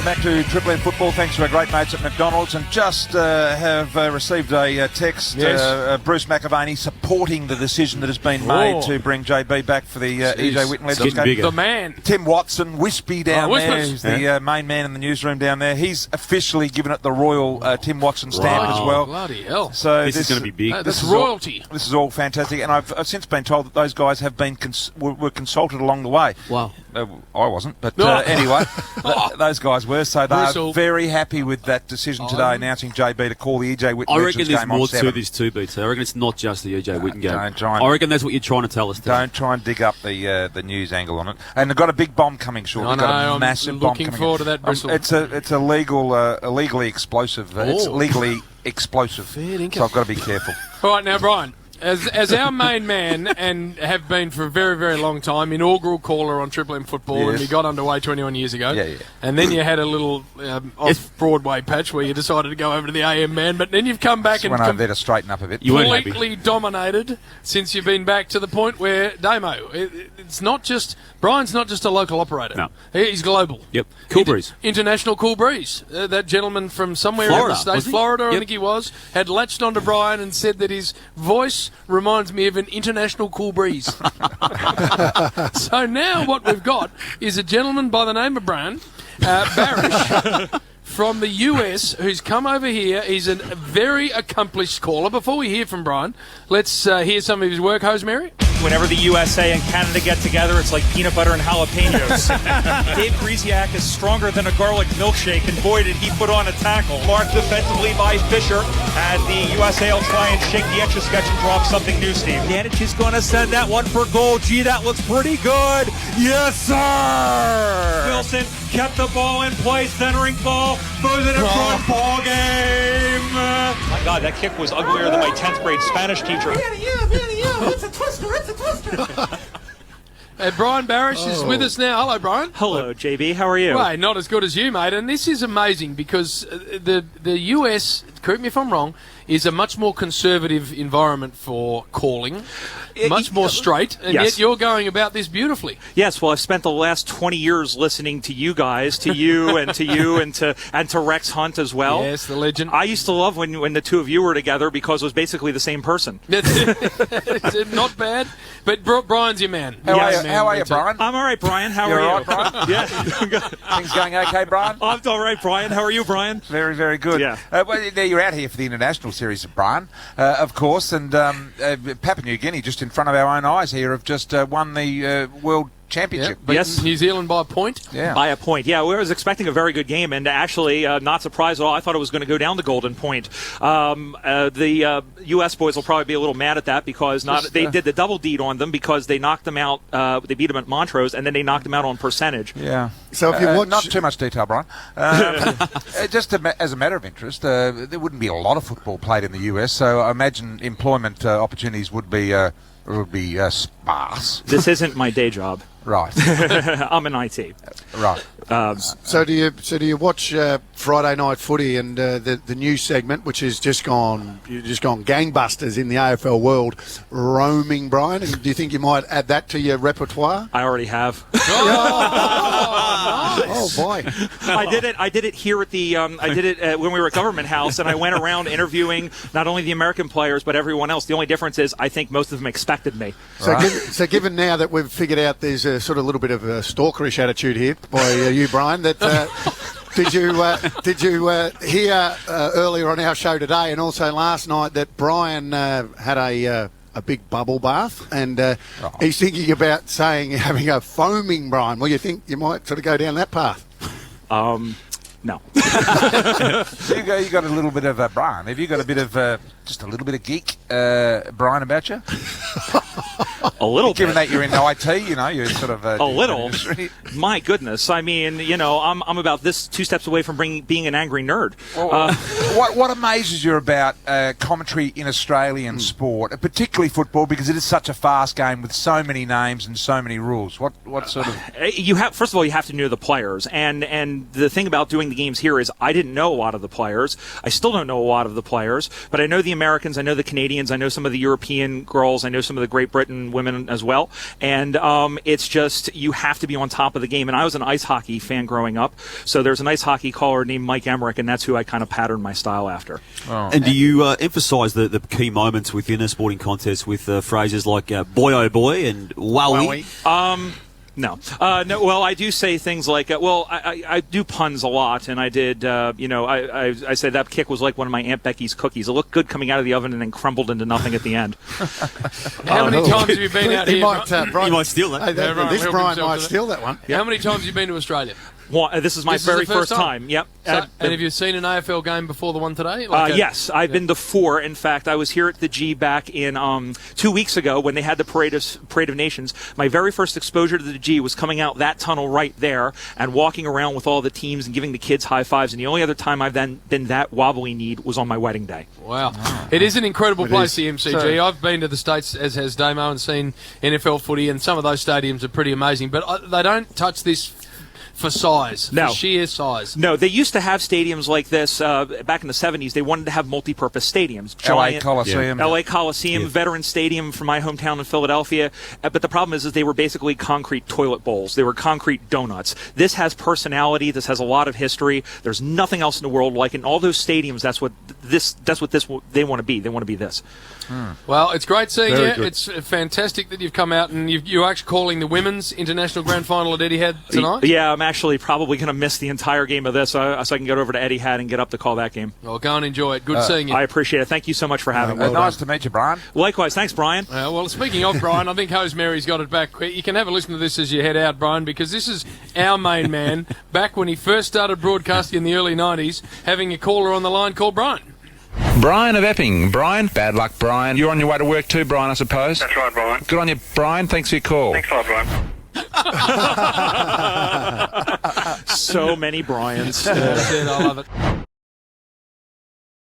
back to Triple M Football. Thanks to our great mates at McDonald's. And just have received a text, Bruce McAvaney supporting the decision that has been made to bring JB back for the EJ Whitten Legends game. The man. Tim Watson, Wispy down there, who's the main man in the newsroom down there. He's officially given it the royal Tim Watson stamp as well. Bloody hell. So this is going to be big. This is royalty. This is all fantastic. And I've since been told that those guys have been were consulted along the way. Wow. I wasn't, but anyway, those guys were. So they're very happy with that decision today, announcing JB to call the EJ Whitten I Legends reckon there's game more on 7. to this too, BT. I reckon it's not just the EJ Whitten game. I reckon that's what you're trying to tell us. Don't try and dig up the news angle on it. And they've got a big bomb coming shortly. I know, got a massive bomb coming. Looking forward to that, Bristol. It's a legally explosive. It's legally explosive. So I've got to be careful. All right, now, Brian. As our main man, and have been for a very, very long time, inaugural caller on Triple M Football, and you got underway 21 years ago. And then you had a little off-Broadway patch where you decided to go over to the AM man, but then you've come back and went over there to straighten up a bit. Completely dominated since you've been back to the point where, Damo, it's not just... Brian's not just a local operator. No. He's global. Yep. Cool Breeze. International Cool Breeze. That gentleman from somewhere in the States, Florida, I think he was, had latched onto Brian and said that his voice reminds me of an international Cool Breeze. So now what we've got is a gentleman by the name of Brian Barish from the US who's come over here. He's a very accomplished caller. Before we hear from Brian, let's hear some of his work. Rosemary? Whenever the USA and Canada get together, it's like peanut butter and jalapenos. Dave Grisiak is stronger than a garlic milkshake, and boy, did he put on a tackle. Marked defensively by Fisher, and the USA will try and shake the Etch-a-Sketch and drop something new, Steve. Danich is going to send that one for goal. Gee, that looks pretty good. Yes, sir! Wilson kept the ball in play, centering ball, throws it in front, ball game! My God, that kick was uglier than my 10th grade Spanish teacher. It's a twister, it's a twister. Brian Barish is with us now. Hello, Brian. Hello, JB. How are you? Well, not as good as you, mate. And this is amazing because the US, correct me if I'm wrong, is a much more conservative environment for calling, much more straight, and yet you're going about this beautifully. Yes, well, I've spent the last 20 years listening to you guys, to you and to you and to Rex Hunt as well. Yes, the legend. I used to love when the two of you were together because it was basically the same person. Not bad, but Brian's your man. How are you, Brian? I'm all right, Brian. How are you? All right, Brian? Yeah. Things going okay, Brian? I'm all right, Brian. How are you, Brian? Very, very good. Yeah. Well, you're out here for the international series, Brian, of course, and Papua New Guinea, just in front of our own eyes here, have just won the World Championship. Yep. Yes, New Zealand by a point. Yeah, by a point. Yeah, we was expecting a very good game, and actually, not surprised at all. I thought it was going to go down the golden point. The U.S. boys will probably be a little mad at that because they did the double deed on them because they knocked them out. They beat them at Montrose, and then they knocked them out on percentage. Yeah. So if you watch, not too much detail, Brian. Just as a matter of interest, there wouldn't be a lot of football played in the U.S., so I imagine employment opportunities would be sparse. This isn't my day job. Right. I'm in IT. Right. So do you watch Friday Night Footy and the new segment, which has just gone gangbusters in the AFL world, roaming, Brian? And do you think you might add that to your repertoire? I already have. Oh boy! I did it here at the. I did it when we were at Government House, and I went around interviewing not only the American players but everyone else. The only difference is I think most of them expected me. So, given now that we've figured out there's a sort of little bit of a stalkerish attitude here by you, Brian, that did you hear earlier on our show today and also last night that Brian had a big bubble bath and he's thinking about having a foaming Brian. Well, you think you might sort of go down that path? No. You got a little bit of Brian. Have you got a bit of just a little bit of geek Brian about you? A little bit. Given that you're in IT, you're sort of a little. My goodness, I mean, I'm about this 2 steps away from being an angry nerd. Well, what amazes you about commentary in Australian sport, particularly football, because it is such a fast game with so many names and so many rules? What sort of? First of all, you have to know the players, and the thing about doing covering the games here is I didn't know a lot of the players. I still don't know a lot of the players, but I know the Americans, I know the Canadians, I know some of the European girls, I know some of the Great Britain women as well. And it's just, you have to be on top of the game. And I was an ice hockey fan growing up, so there's an ice hockey caller named Mike Emmerich, and that's who I kind of patterned my style after. Oh. And do you emphasise the key moments within a sporting contest with phrases like boy oh boy and wowie? No. No. Well, I do say things like, I do puns a lot, and I did, I said that kick was like one of my Aunt Becky's cookies. It looked good coming out of the oven and then crumbled into nothing at the end. How many times have you been out here? You might steal that. This Brian might steal that one. How many times have you been to Australia? Well, this is my very first time. Yep. And have you seen an AFL game before the one today? Yes, I've been to 4. In fact, I was here at the G back in 2 weeks ago when they had the Parade of Nations. My very first exposure to the G was coming out that tunnel right there and walking around with all the teams and giving the kids high fives. And the only other time I've then been that wobbly-kneed was on my wedding day. Wow. It is an incredible place, the MCG. I've been to the States, as has Damo, and seen NFL footy, and some of those stadiums are pretty amazing. But they don't touch this for size, for sheer size. No, they used to have stadiums like this back in the 70s. They wanted to have multi-purpose stadiums. LA Coliseum. LA Coliseum, Veteran Stadium from my hometown in Philadelphia. But the problem is they were basically concrete toilet bowls. They were concrete donuts. This has personality. This has a lot of history. There's nothing else in the world like it. And all those stadiums, that's what they want to be. They want to be this. Well, it's great seeing you. Good. It's fantastic that you've come out and you're actually calling the Women's International Grand Final at Etihad tonight. Yeah, I'm actually probably going to miss the entire game of this so I can get over to Etihad and get up to call that game. Well, go and enjoy it. Good seeing you. I appreciate it. Thank you so much for having me. Nice to meet you, Brian. Likewise. Thanks, Brian. Well, speaking of Brian, I think Hose Mary's got it back. You can have a listen to this as you head out, Brian, because this is our main man back when he first started broadcasting in the early 90s, having a caller on the line called Brian. Brian of Epping. Brian, bad luck, Brian. You're on your way to work too, Brian, I suppose? That's right, Brian. Good on you, Brian. Thanks for your call. Thanks a lot, Brian. So many Brians. I love it.